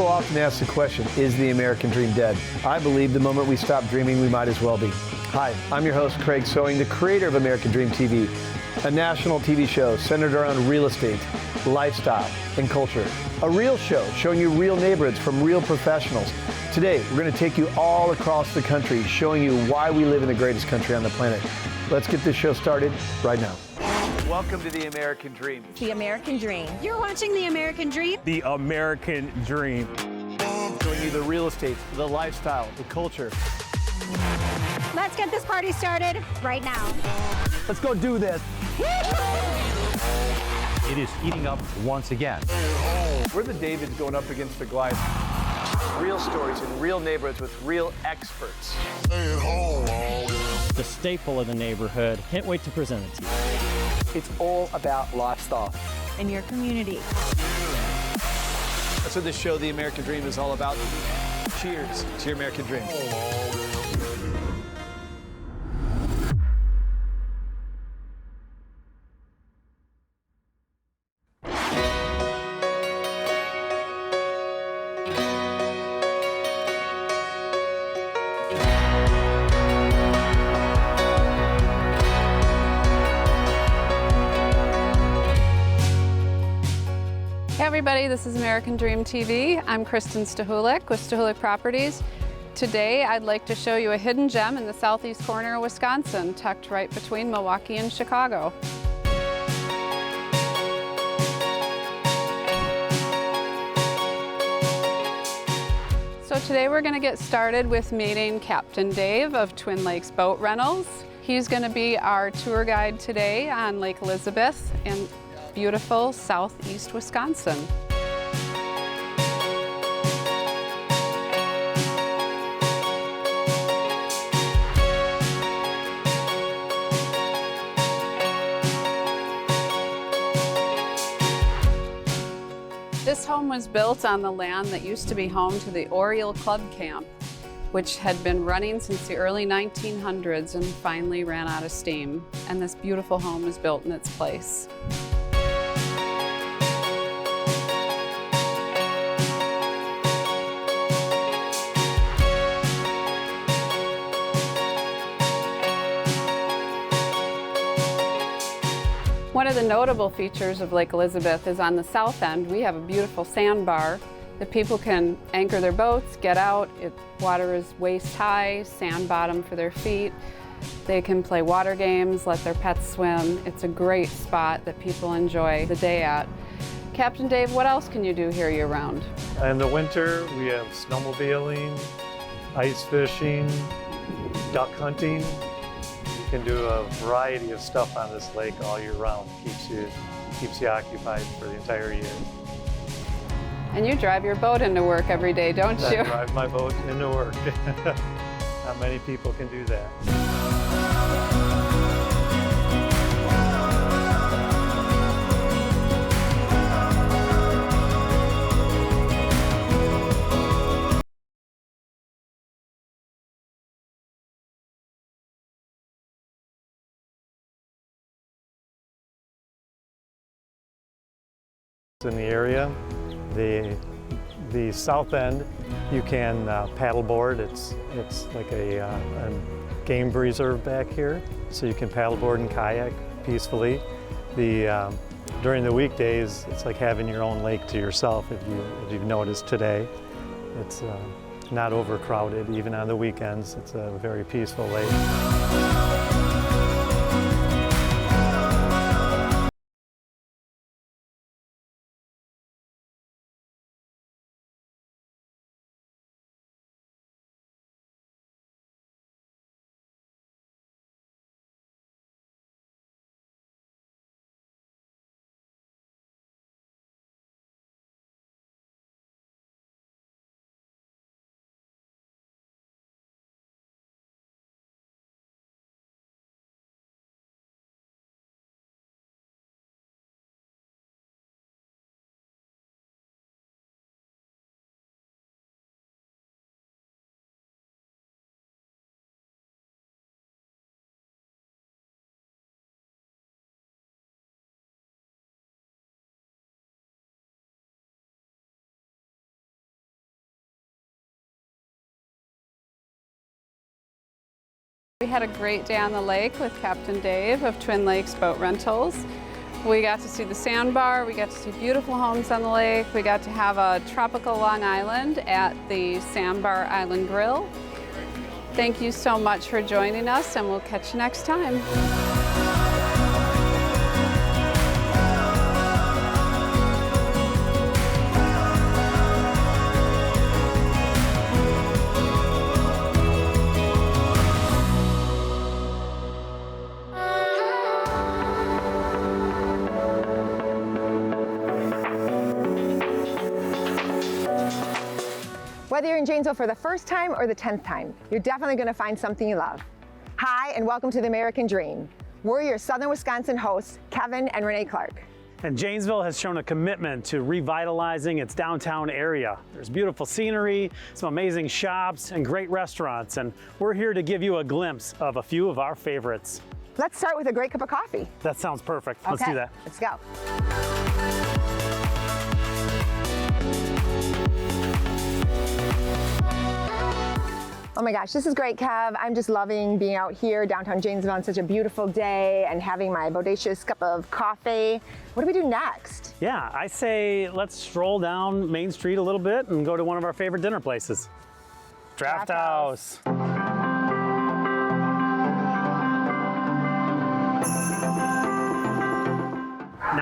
People often ask the question, is the American dream dead? I believe the moment we stop dreaming, we might as well be. Hi, I'm your host, Craig Sewing, the creator of American Dream TV, a national TV show centered around real estate, lifestyle, and culture. A real show showing you real neighborhoods from real professionals. Today, we're going to take you all across the country, showing you why we live in the greatest country on the planet. Let's get this show started right now. Welcome to the American Dream. The American Dream. You're watching The American Dream. The American Dream. Showing you the real estate, the lifestyle, the culture. Let's get this party started right now. Let's go do this. It is heating up once again. We're the Davids going up against the Goliath. Real stories in real neighborhoods with real experts. The staple of the neighborhood. Can't wait to present it to you. It's all about lifestyle. In your community. That's what this show, The American Dream, is all about. Cheers to your American Dream. Hey everybody, this is American Dream TV. I'm Kristen Stahulik with Stahulik Properties. Today I'd like to show you a hidden gem in the southeast corner of Wisconsin, tucked right between Milwaukee and Chicago. So today we're going to get started with meeting Captain Dave of Twin Lakes Boat Rentals. He's going to be our tour guide today on Lake Elizabeth in beautiful southeast Wisconsin. This home was built on the land that used to be home to the Oriole Club Camp, which had been running since the early 1900s and finally ran out of steam. And this beautiful home was built in its place. One of the notable features of Lake Elizabeth is on the south end, we have a beautiful sandbar that people can anchor their boats, get out. Water is waist high, sand bottom for their feet. They can play water games, let their pets swim. It's a great spot that people enjoy the day at. Captain Dave, what else can you do here year-round? In the winter, we have snowmobiling, ice fishing, duck hunting. You can do a variety of stuff on this lake all year round. Keeps you occupied for the entire year. And you drive your boat into work every day, don't you? I drive my boat into work. Not many people can do that. In the area, the south end, you can paddleboard. It's like a game reserve back here, so you can paddleboard and kayak peacefully. During the weekdays, it's like having your own lake to yourself. If you've noticed today, it's not overcrowded. Even on the weekends, it's a very peaceful lake. We had a great day on the lake with Captain Dave of Twin Lakes Boat Rentals. We got to see the sandbar, we got to see beautiful homes on the lake, we got to have a tropical Long Island at the Sandbar Island Grill. Thank you so much for joining us, and we'll catch you next time. Whether you're in Janesville for the first time or the 10th time, you're definitely going to find something you love. Hi, and welcome to the American Dream. We're your Southern Wisconsin hosts, Kevin and Renee Clark. And Janesville has shown a commitment to revitalizing its downtown area. There's beautiful scenery, some amazing shops, and great restaurants. And we're here to give you a glimpse of a few of our favorites. Let's start with a great cup of coffee. That sounds perfect. Let's do that. Let's go. Oh my gosh, this is great, Kev. I'm just loving being out here downtown Janesville on such a beautiful day and having my bodacious cup of coffee. What do we do next? Yeah, I say let's stroll down Main Street a little bit and go to one of our favorite dinner places. Draft House. Now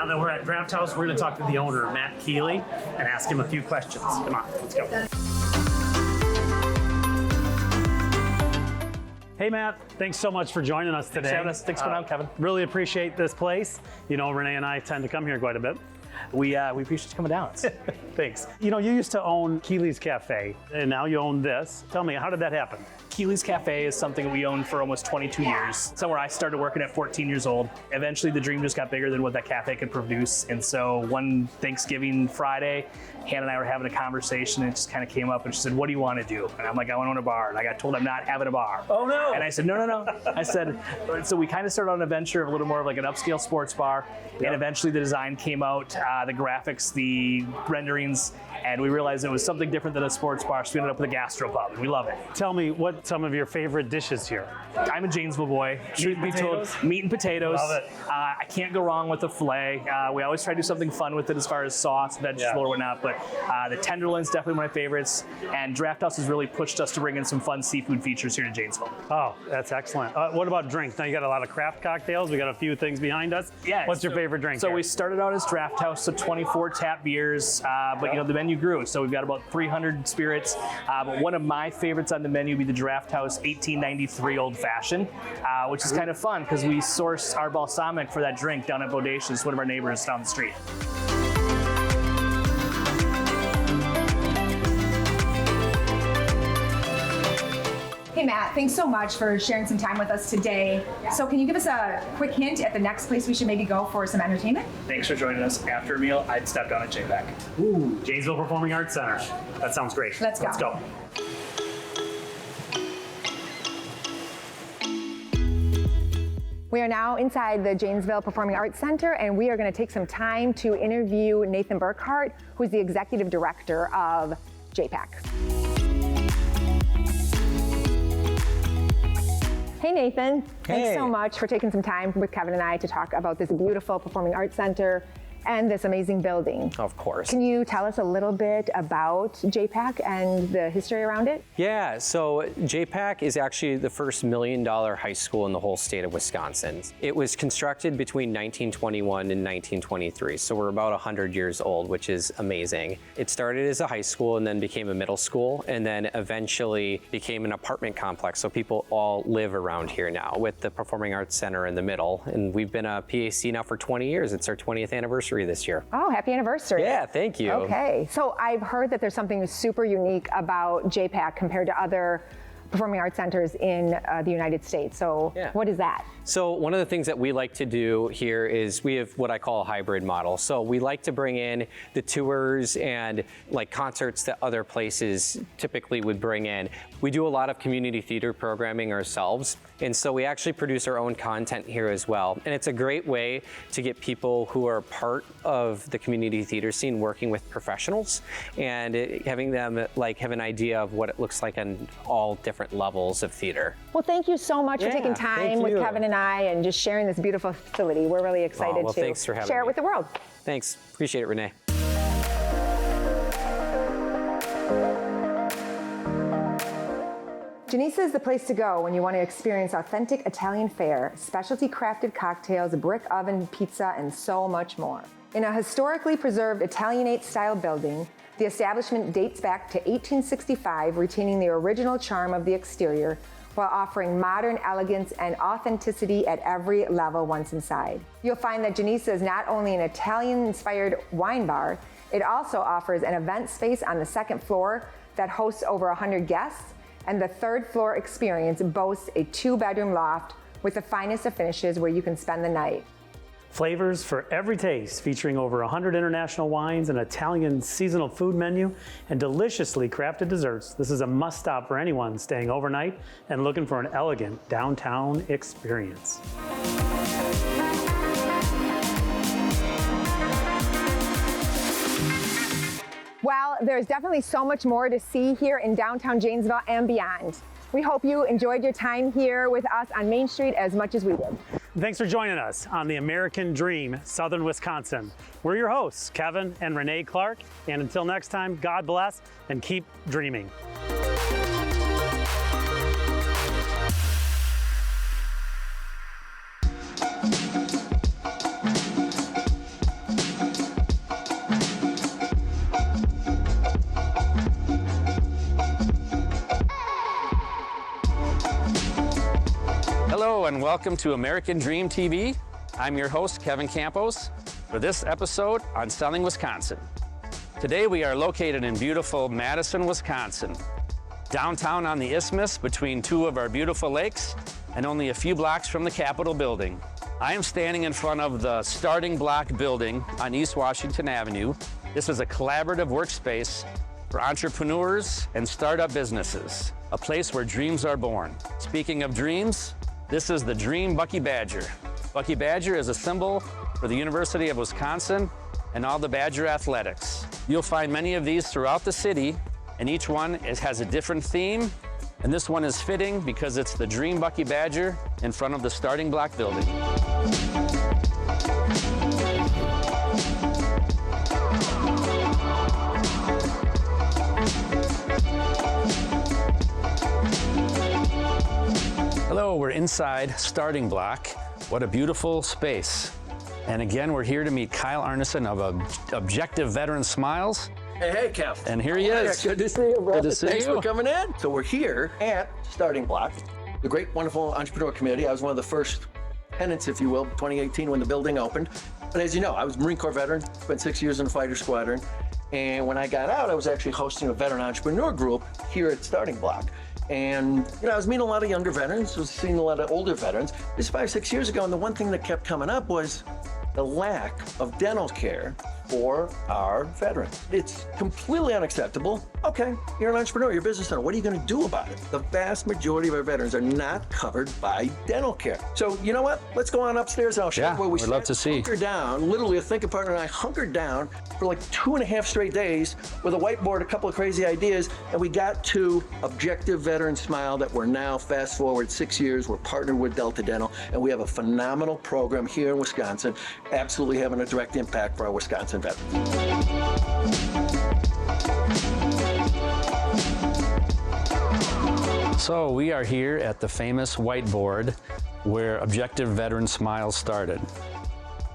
that we're at Draft House, we're going to talk to the owner, Matt Keeley, and ask him a few questions. Come on, let's go. Hey Matt, thanks so much for joining us today. Thanks for having us. Thanks for coming out, Kevin. Really appreciate this place. You know, Renee and I tend to come here quite a bit. We appreciate you coming down. Thanks. You know, you used to own Keeley's Cafe, and now you own this. Tell me, how did that happen? Keeley's Cafe is something we owned for almost 22 years. Somewhere I started working at 14 years old. Eventually the dream just got bigger than what that cafe could produce. And so one Thanksgiving Friday, Hannah and I were having a conversation and it just kind of came up and she said, what do you want to do? And I'm like, I want to own a bar. And I got told I'm not having a bar. Oh no. And I said, no. I said, so we kind of started on an adventure of a little more of like an upscale sports bar. Yep. And eventually the design came out, the graphics, the renderings, and we realized it was something different than a sports bar, so we ended up with a gastropub, and we love it. Tell me what some of your favorite dishes here. I'm a Janesville boy. Truth be told, meat and potatoes. Love it. I can't go wrong with a filet. We always try to do something fun with it as far as sauce, vegetable, or whatnot, but the tenderloin's definitely one of my favorites, and Draft House has really pushed us to bring in some fun seafood features here to Janesville. Oh, that's excellent. What about drinks? Now you got a lot of craft cocktails. We got a few things behind us. Yeah. What's your favorite drink? So we started out as Draft House, so 24 tap beers, but you know the menu grew, so we've got about 300 spirits. But one of my favorites on the menu would be the Draft House 1893 Old Fashioned, which is kind of fun because we source our balsamic for that drink down at Bodacious, one of our neighbors down the street. Hey Matt, thanks so much for sharing some time with us today. So can you give us a quick hint at the next place we should maybe go for some entertainment? Thanks for joining us. After a meal, I'd step down at JPAC. Ooh, Janesville Performing Arts Center. That sounds great. Let's go. Let's go. We are now inside the Janesville Performing Arts Center, and we are going to take some time to interview Nathan Burkhart, who is the executive director of JPAC. Hey Nathan, thanks so much for taking some time with Kevin and I to talk about this beautiful Performing Arts Center and this amazing building. Of course. Can you tell us a little bit about JPAC and the history around it? Yeah, so JPAC is actually the first $1 million high school in the whole state of Wisconsin. It was constructed between 1921 and 1923, so we're about 100 years old, which is amazing. It started as a high school and then became a middle school, and then eventually became an apartment complex, so people all live around here now with the Performing Arts Center in the middle. And we've been a PAC now for 20 years. It's our 20th anniversary this year. Oh, happy anniversary. Yeah, thank you. Okay, so I've heard that there's something super unique about JPAC compared to other performing arts centers in the United States. So what is that? So one of the things that we like to do here is we have what I call a hybrid model. So we like to bring in the tours and like concerts that other places typically would bring in. We do a lot of community theater programming ourselves, and so we actually produce our own content here as well. And it's a great way to get people who are part of the community theater scene working with professionals and having them like have an idea of what it looks like on all different levels of theater. Well, thank you so much for taking time with Kevin and I and just sharing this beautiful facility. We're really excited to thanks for having share it me. with the world. Thanks, appreciate it, Renee. Janissa is the place to go when you want to experience authentic Italian fare, specialty crafted cocktails, brick oven pizza, and so much more. In a historically preserved Italianate-style building, the establishment dates back to 1865, retaining the original charm of the exterior while offering modern elegance and authenticity at every level once inside. You'll find that Janissa is not only an Italian-inspired wine bar, it also offers an event space on the second floor that hosts over 100 guests, and the third floor experience boasts a 2-bedroom loft with the finest of finishes where you can spend the night. Flavors for every taste, featuring over 100 international wines, an Italian seasonal food menu, and deliciously crafted desserts. This is a must-stop for anyone staying overnight and looking for an elegant downtown experience. Well, there's definitely so much more to see here in downtown Janesville and beyond. We hope you enjoyed your time here with us on Main Street as much as we did. Thanks for joining us on the American Dream, Southern Wisconsin. We're your hosts, Kevin and Renee Clark, and until next time, God bless and keep dreaming. Hello and welcome to American Dream TV. I'm your host, Kevin Campos, for this episode on Selling Wisconsin. Today we are located in beautiful Madison, Wisconsin, downtown on the Isthmus between two of our beautiful lakes and only a few blocks from the Capitol building. I am standing in front of the Starting Block building on East Washington Avenue. This is a collaborative workspace for entrepreneurs and startup businesses, a place where dreams are born. Speaking of dreams, this is the Dream Bucky Badger. Bucky Badger is a symbol for the University of Wisconsin and all the Badger athletics. You'll find many of these throughout the city, and each one has a different theme, and this one is fitting because it's the Dream Bucky Badger in front of the Starting Block building. Hello, we're inside Starting Block. What a beautiful space. And again, we're here to meet Kyle Arneson of Objective Veteran Smiles. Hey, Kev. And here he is. Good to see you, bro. Good to see you. Thanks for coming in. So we're here at Starting Block, the great, wonderful entrepreneur community. I was one of the first tenants, if you will, 2018 when the building opened. But as you know, I was a Marine Corps veteran, spent 6 years in the fighter squadron. And when I got out, I was actually hosting a veteran entrepreneur group here at Starting Block. And, I was meeting a lot of younger veterans, was seeing a lot of older veterans. This is 5, 6 years ago, and the one thing that kept coming up was the lack of dental care for our veterans. It's completely unacceptable. Okay, you're an entrepreneur, you're a business owner. What are you going to do about it? The vast majority of our veterans are not covered by dental care. So you know what? Let's go on upstairs and I'll show you where we we'd love to see. Hunkered down, literally a thinking partner and I hunkered down for like 2.5 straight days with a whiteboard, a couple of crazy ideas, and we got to Objective Veteran Smile that we're now, fast forward 6 years, we're partnered with Delta Dental, and we have a phenomenal program here in Wisconsin, absolutely having a direct impact for our Wisconsin veterans. So we are here at the famous whiteboard where Objective Veteran Smiles started.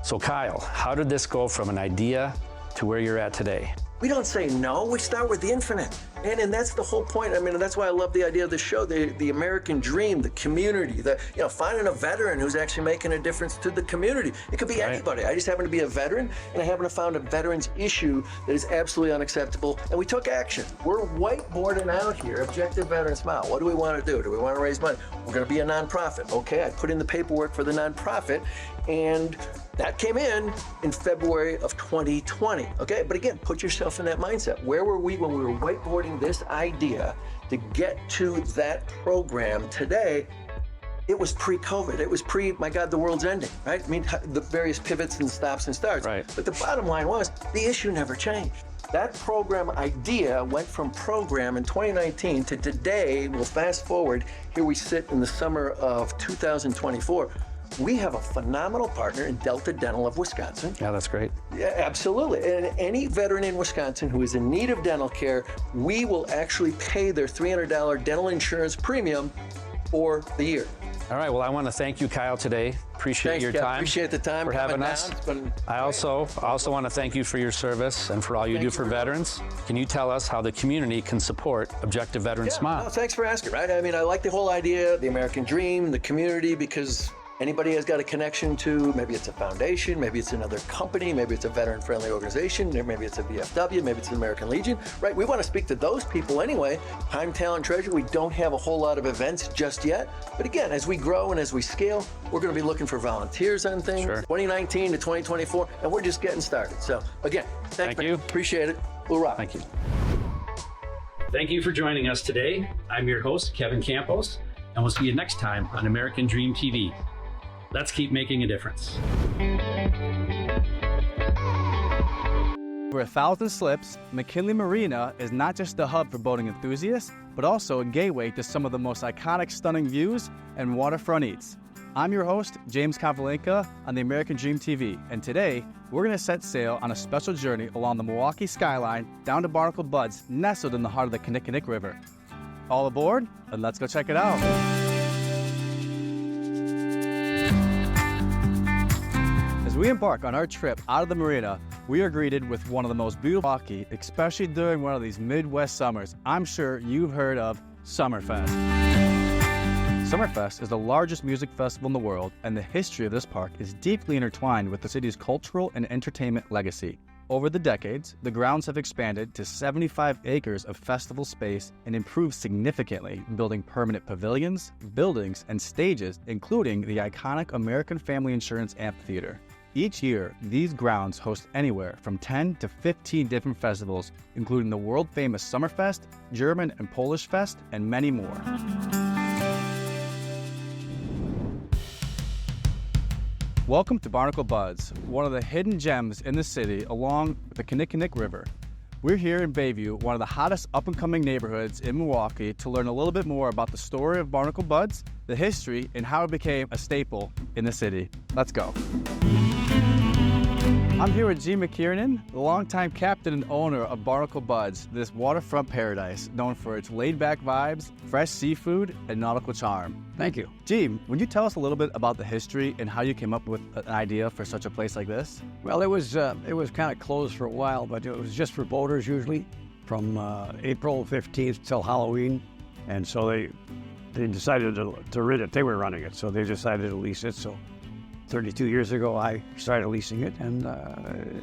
So Kyle, how did this go from an idea to where you're at today? We don't say no, we start with the infinite. And that's the whole point. I mean, that's why I love the idea of the show, the American dream, the community, finding a veteran who's actually making a difference to the community. It could be anybody. I just happen to be a veteran, and I happen to found a veterans issue that is absolutely unacceptable, and we took action. We're whiteboarding out here, Objective Veteran Smile. What do we want to do? Do we want to raise money? We're going to be a nonprofit. Okay, I put in the paperwork for the nonprofit, and that came in February of 2020. Okay, but again, put yourself in that mindset. Where were we when we were whiteboarding this idea to get to that program today? It was pre-COVID. It was my God, the world's ending, right? I mean, the various pivots and stops and starts. Right. But the bottom line was, the issue never changed. That program idea went from program in 2019 to today. We'll fast forward. Here we sit in the summer of 2024. We have a phenomenal partner in Delta Dental of Wisconsin. Yeah, that's great. Yeah, absolutely. And any veteran in Wisconsin who is in need of dental care, we will actually pay their $300 dental insurance premium for the year. All right, well, I want to thank you, Kyle, today. Appreciate your time. Appreciate the time for having us. I also want to thank you for your service and for all you do for veterans. Can you tell us how the community can support Objective Veteran Smile? No, thanks for asking, right? I mean, I like the whole idea, the American dream, the community, because anybody has got a connection to, maybe it's a foundation, maybe it's another company, maybe it's a veteran-friendly organization, maybe it's a VFW, maybe it's an American Legion, right? We want to speak to those people anyway. Time, talent, treasure. We don't have a whole lot of events just yet. But again, as we grow and as we scale, we're going to be looking for volunteers on things, 2019 to 2024, and we're just getting started. So again, thank you. Appreciate it. We'll rock. Thank you. Thank you for joining us today. I'm your host, Kevin Campos, and we'll see you next time on American Dream TV. Let's keep making a difference. For 1,000 slips, McKinley Marina is not just a hub for boating enthusiasts, but also a gateway to some of the most iconic, stunning views and waterfront eats. I'm your host, James Kovalenka, on the American Dream TV, and today we're going to set sail on a special journey along the Milwaukee skyline down to Barnacle Buds, nestled in the heart of the Kinnickinnick River. All aboard, and let's go check it out. As we embark on our trip out of the marina, we are greeted with one of the most beautiful Milwaukee, especially during one of these Midwest summers. I'm sure you've heard of Summerfest. Summerfest is the largest music festival in the world, and the history of this park is deeply intertwined with the city's cultural and entertainment legacy. Over the decades, the grounds have expanded to 75 acres of festival space and improved significantly, building permanent pavilions, buildings, and stages, including the iconic American Family Insurance Amphitheater. Each year, these grounds host anywhere from 10 to 15 different festivals, including the world-famous Summerfest, German and Polish Fest, and many more. Welcome to Barnacle Buds, one of the hidden gems in the city along the Kinnickinnick River. We're here in Bayview, one of the hottest up-and-coming neighborhoods in Milwaukee, to learn a little bit more about the story of Barnacle Buds, the history, and how it became a staple in the city. Let's go. I'm here with G. McKiernan, the longtime captain and owner of Barnacle Buds, this waterfront paradise known for its laid-back vibes, fresh seafood, and nautical charm. Thank you. G, would you tell us a little bit about the history and how you came up with an idea for such a place like this? Well, it was kind of closed for a while, but it was just for boaters usually, from April 15th till Halloween, and so they decided to rid it. They were running it, so they decided to lease it. So 32 years ago, I started leasing it, and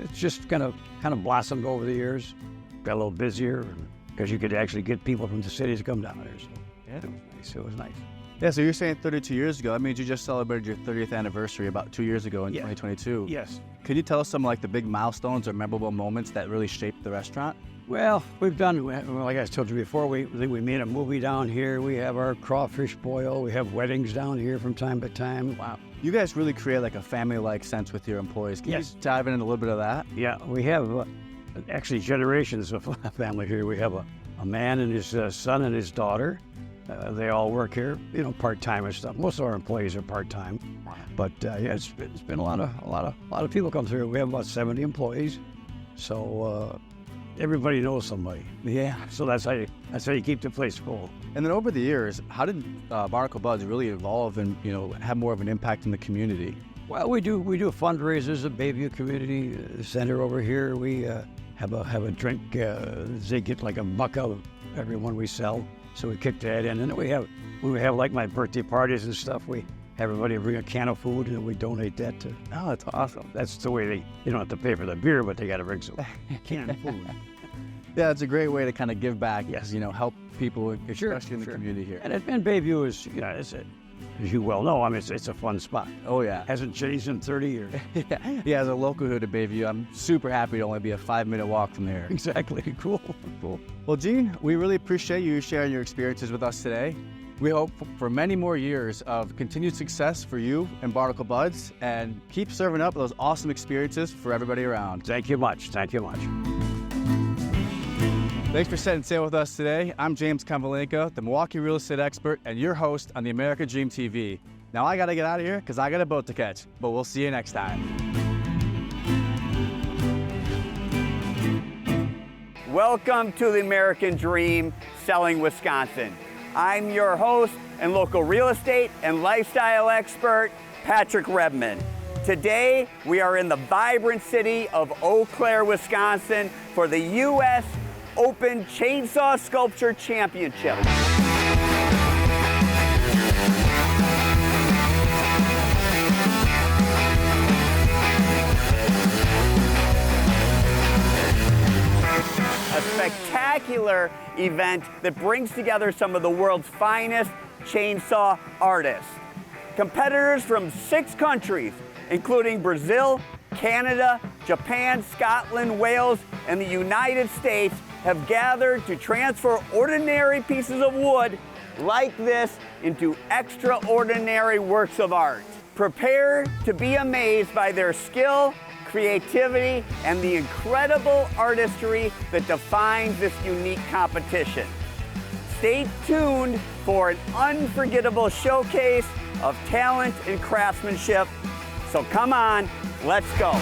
it's just kind of blossomed over the years. Got a little busier because you could actually get people from the city to come down there. So yeah, it was nice. It was nice. Yeah, so you're saying 32 years ago. That means you just celebrated your 30th anniversary about 2 years ago in 2022. Yes. Could you tell us some like the big milestones or memorable moments that really shaped the restaurant? Well, we've done, like I told you before, we made a movie down here. We have our crawfish boil. We have weddings down here from time to time. Wow. You guys really create like a family-like sense with your employees. Can you dive into a little bit of that? Yeah, we have actually generations of family here. We have a man and his son and his daughter. They all work here, part-time and stuff. Most of our employees are part-time. But yeah, it's been a lot of people come through. We have about 70 employees. So everybody knows somebody. Yeah. So that's how you keep the place full. And then over the years, how did Barnacle Buds really evolve and have more of an impact in the community? Well, we do fundraisers at Bayview Community Center over here. We have a drink. They get like a buck out of everyone we sell, so we kick that in. And then when we have like my birthday parties and stuff, we have everybody bring a can of food and we donate that to. Oh, that's awesome. That's the way they don't have to pay for the beer, but they got to bring some can of food. Yeah, it's a great way to kind of give back. Yes, help people, especially in the community here. And Bayview is, as you well know, it's a fun spot. Oh yeah, hasn't changed in 30 years. Yeah, as a local here to Bayview, I'm super happy to only be a 5-minute walk from there. Exactly, cool. Well, Gene, we really appreciate you sharing your experiences with us today. We hope for many more years of continued success for you and Barnacle Buds, and keep serving up those awesome experiences for everybody around. Thank you much. Thank you much. Thanks for setting sail with us today. I'm James Konvalenko, the Milwaukee real estate expert and your host on the American Dream TV. Now I gotta get out of here because I got a boat to catch, but we'll see you next time. Welcome to the American Dream, Selling Wisconsin. I'm your host and local real estate and lifestyle expert, Patrick Rebman. Today, we are in the vibrant city of Eau Claire, Wisconsin for the U.S. Open Chainsaw Sculpture Championship. A spectacular event that brings together some of the world's finest chainsaw artists. Competitors from 6 countries, including Brazil, Canada, Japan, Scotland, Wales, and the United States, have gathered to transfer ordinary pieces of wood like this into extraordinary works of art. Prepare to be amazed by their skill, creativity, and the incredible artistry that defines this unique competition. Stay tuned for an unforgettable showcase of talent and craftsmanship. So come on, let's go.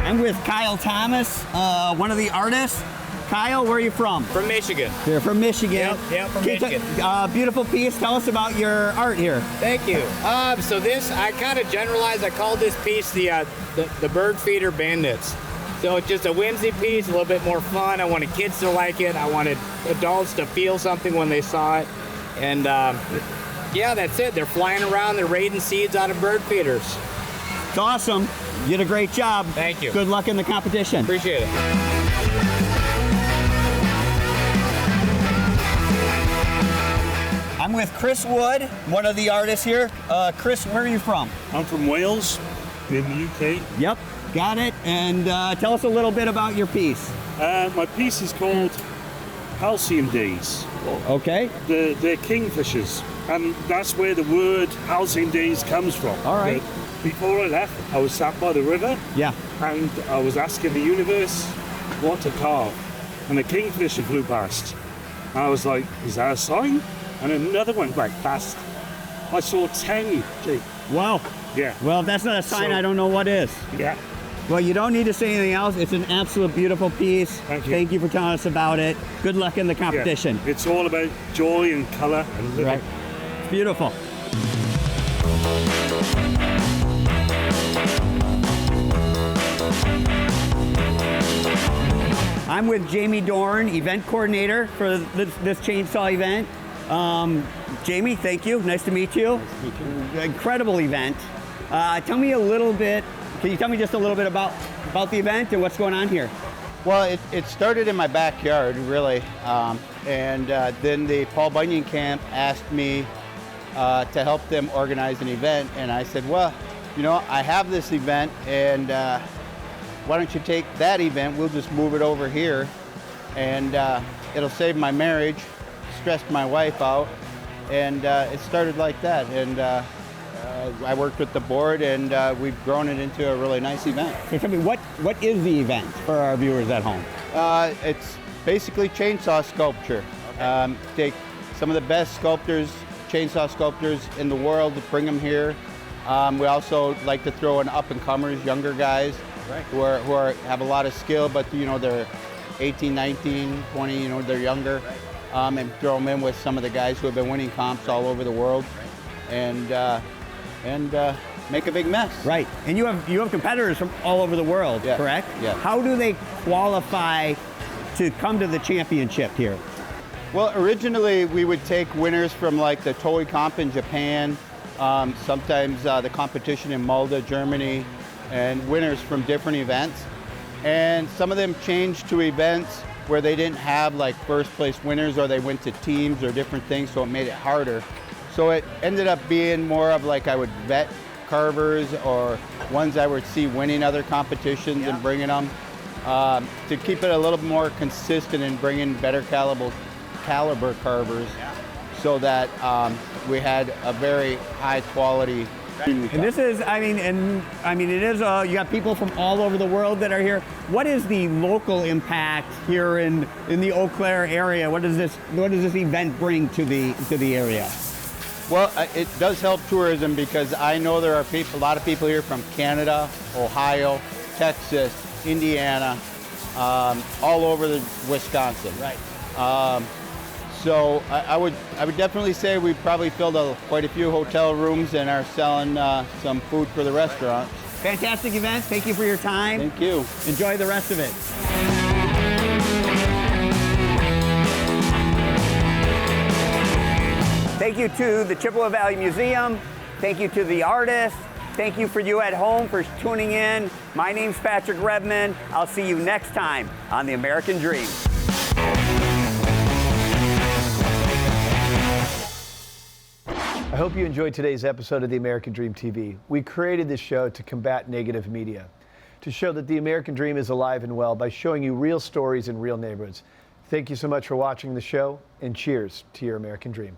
I'm with Kyle Thomas, one of the artists. Kyle, where are you from? From Michigan. You're from Michigan. Yep, from Michigan. Beautiful piece. Tell us about your art here. Thank you. So this, I kind of generalized. I called this piece the bird feeder bandits. So it's just a whimsy piece, a little bit more fun. I wanted kids to like it. I wanted adults to feel something when they saw it. And yeah, that's it. They're flying around. They're raiding seeds out of bird feeders. It's awesome. You did a great job. Thank you. Good luck in the competition. Appreciate it. I'm with Chris Wood, one of the artists here. Chris, where are you from? I'm from Wales, in the UK. Yep, got it. And tell us a little bit about your piece. My piece is called Halcyon Days. Okay. They're kingfishers, and that's where the word Halcyon Days comes from. All right. Before I left, I was sat by the river. Yeah. And I was asking the universe what to carve, and a kingfisher flew past. And I was like, is that a sign? And another one went past. I saw 10, Jake. Wow. Yeah. Well, if that's not a sign, I don't know what is. Yeah. Well, you don't need to say anything else. It's an absolute beautiful piece. Thank you. Thank you for telling us about it. Good luck in the competition. Yeah. It's all about joy and color and living. Right. It's beautiful. I'm with Jamie Dorn, event coordinator for this chainsaw event. Jamie, thank you. Nice to meet you. Nice to meet you. Incredible event. Tell me a little bit. Can you tell me just a little bit about the event and what's going on here? Well, it started in my backyard, really, and then the Paul Bunyan Camp asked me to help them organize an event, and I said, well, I have this event, and why don't you take that event, we'll just move it over here, and it'll save my marriage, stressed my wife out, and it started like that, and I worked with the board, and we've grown it into a really nice event. So tell me, what is the event for our viewers at home? It's basically chainsaw sculpture. Okay. Take some of the best sculptors, chainsaw sculptors in the world, bring them here. We also like to throw in up-and-comers, younger guys, right, who have a lot of skill, but they're 18, 19, 20, they're younger, right, and throw them in with some of the guys who have been winning comps all over the world, right, and make a big mess. Right. And you have competitors from all over the world, correct? Yeah. How do they qualify to come to the championship here? Well, originally we would take winners from like the Toei Comp in Japan, sometimes the competition in Malta, Germany, and winners from different events. And some of them changed to events where they didn't have like first place winners, or they went to teams or different things, so it made it harder. So it ended up being more of like I would vet carvers or ones I would see winning other competitions and bringing them to keep it a little more consistent and bringing better caliber carvers, so that we had a very high quality. And this is, it is, you got people from all over the world that are here. What is the local impact here in the Eau Claire area? What does this event bring to the area? Well, it does help tourism, because I know there are a lot of people here from Canada, Ohio, Texas, Indiana, all over Wisconsin. Right. So I would definitely say we probably filled quite a few hotel rooms and are selling some food for the restaurants. Fantastic event. Thank you for your time. Thank you. Enjoy the rest of it. Thank you to the Chippewa Valley Museum. Thank you to the artists. Thank you for you at home for tuning in. My name's Patrick Rebman. I'll see you next time on The American Dream. I hope you enjoyed today's episode of The American Dream TV. We created this show to combat negative media, to show that the American Dream is alive and well by showing you real stories in real neighborhoods. Thank you so much for watching the show, and cheers to your American Dream.